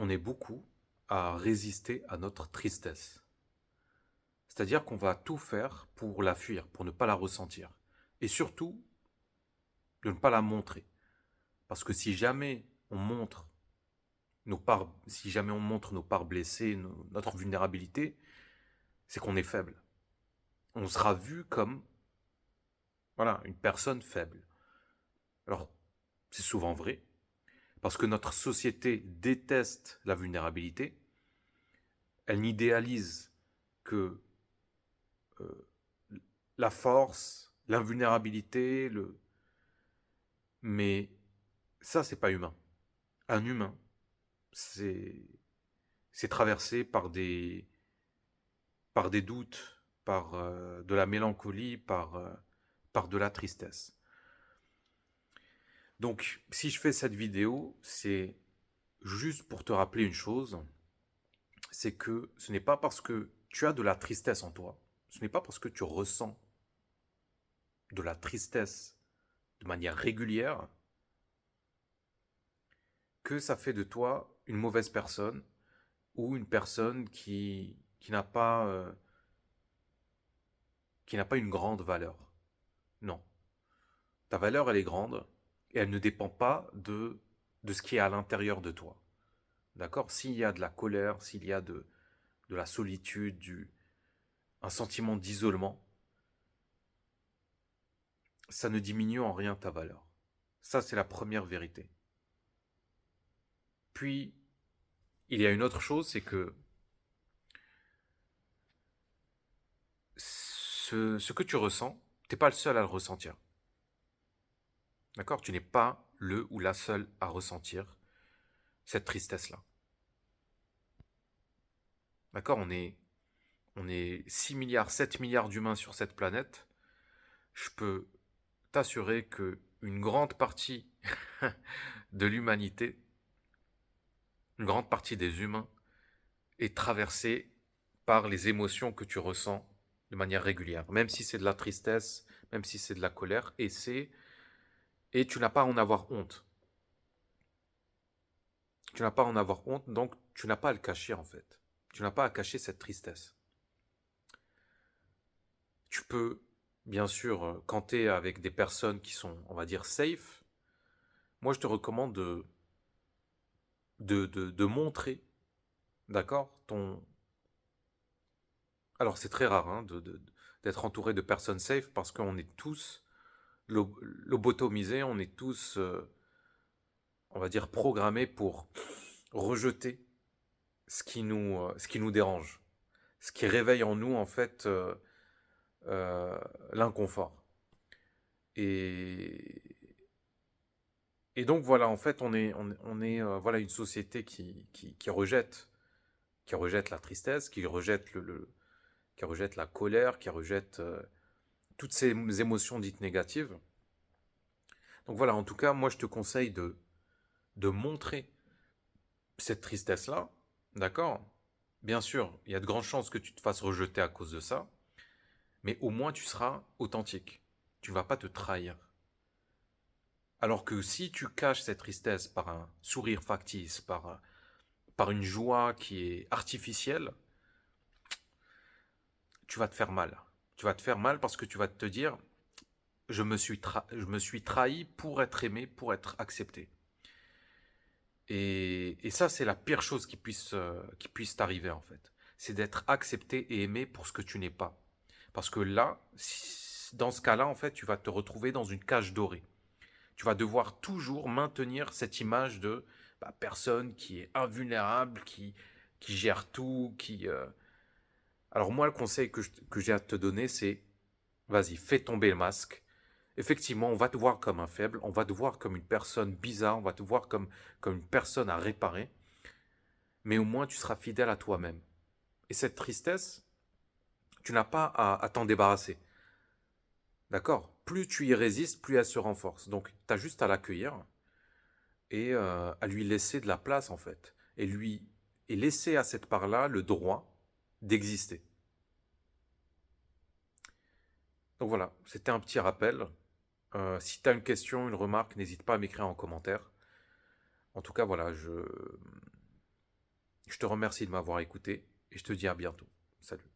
on est beaucoup à résister à notre tristesse. C'est-à-dire qu'on va tout faire pour la fuir, pour ne pas la ressentir. Et surtout, de ne pas la montrer. Parce que si jamais on montre nos parts blessées, notre vulnérabilité, c'est qu'on est faible. On sera vu comme, voilà, une personne faible. Alors, c'est souvent vrai, parce que notre société déteste la vulnérabilité. Elle n'idéalise que la force, l'invulnérabilité, mais ça, c'est pas humain. Un humain, c'est c'est traversé par des doutes, par de la mélancolie, par de la tristesse. Donc, si je fais cette vidéo, c'est juste pour te rappeler une chose, c'est que ce n'est pas parce que tu as de la tristesse en toi, ce n'est pas parce que tu ressens de la tristesse de manière régulière que ça fait de toi une mauvaise personne ou une personne qui n'a pas une grande valeur. Non. Ta valeur, elle est grande et elle ne dépend pas de ce qui est à l'intérieur de toi. D'accord? S'il y a de la colère, s'il y a de la solitude, un sentiment d'isolement, ça ne diminue en rien ta valeur. Ça, c'est la première vérité. Puis, il y a une autre chose, c'est que ce que tu ressens, tu n'es pas le seul à le ressentir. D'accord? Tu n'es pas le ou la seule à ressentir cette tristesse-là. D'accord? On est 6 milliards, 7 milliards d'humains sur cette planète. Je peux t'assurer que une grande partie de l'humanité, une grande partie des humains, est traversée par les émotions que tu ressens de manière régulière. Même si c'est de la tristesse, même si c'est de la colère, et tu n'as pas à en avoir honte. Tu n'as pas à en avoir honte, donc tu n'as pas à le cacher en fait. Tu n'as pas à cacher cette tristesse. Tu peux, bien sûr, quand tu es avec des personnes qui sont, on va dire, safe, moi je te recommande de montrer, d'accord, Alors c'est très rare d'être entouré de personnes safe parce qu'on est tous lobotomisés, on est tous, on va dire, programmés pour rejeter ce qui nous dérange, ce qui réveille en nous en fait l'inconfort. Et, et donc voilà, en fait, on est voilà, une société qui rejette la tristesse, qui rejette la colère, qui rejette toutes ces émotions dites négatives. Donc voilà, en tout cas, moi je te conseille de montrer cette tristesse-là, d'accord? Bien sûr, il y a de grandes chances que tu te fasses rejeter à cause de ça, mais au moins tu seras authentique. Tu ne vas pas te trahir. Alors que si tu caches cette tristesse par un sourire factice, par une joie qui est artificielle, tu vas te faire mal. Tu vas te faire mal parce que tu vas te dire, je me suis trahi pour être aimé, pour être accepté. Et ça, c'est la pire chose qui puisse t'arriver en fait. C'est d'être accepté et aimé pour ce que tu n'es pas. Parce que là, dans ce cas-là, en fait, tu vas te retrouver dans une cage dorée. Tu vas devoir toujours maintenir cette image de personne qui est invulnérable, qui gère tout, Alors moi, le conseil que j'ai à te donner, c'est vas-y, fais tomber le masque. Effectivement, on va te voir comme un faible, on va te voir comme une personne bizarre, on va te voir comme une personne à réparer, mais au moins tu seras fidèle à toi-même. Et cette tristesse, tu n'as pas à t'en débarrasser. D'accord? Plus tu y résistes, plus elle se renforce. Donc, tu as juste à l'accueillir et à lui laisser de la place, en fait. Et laisser à cette part-là le droit d'exister. Donc voilà, c'était un petit rappel. Si tu as une question, une remarque, n'hésite pas à m'écrire en commentaire. En tout cas, voilà, Je te remercie de m'avoir écouté et je te dis à bientôt. Salut.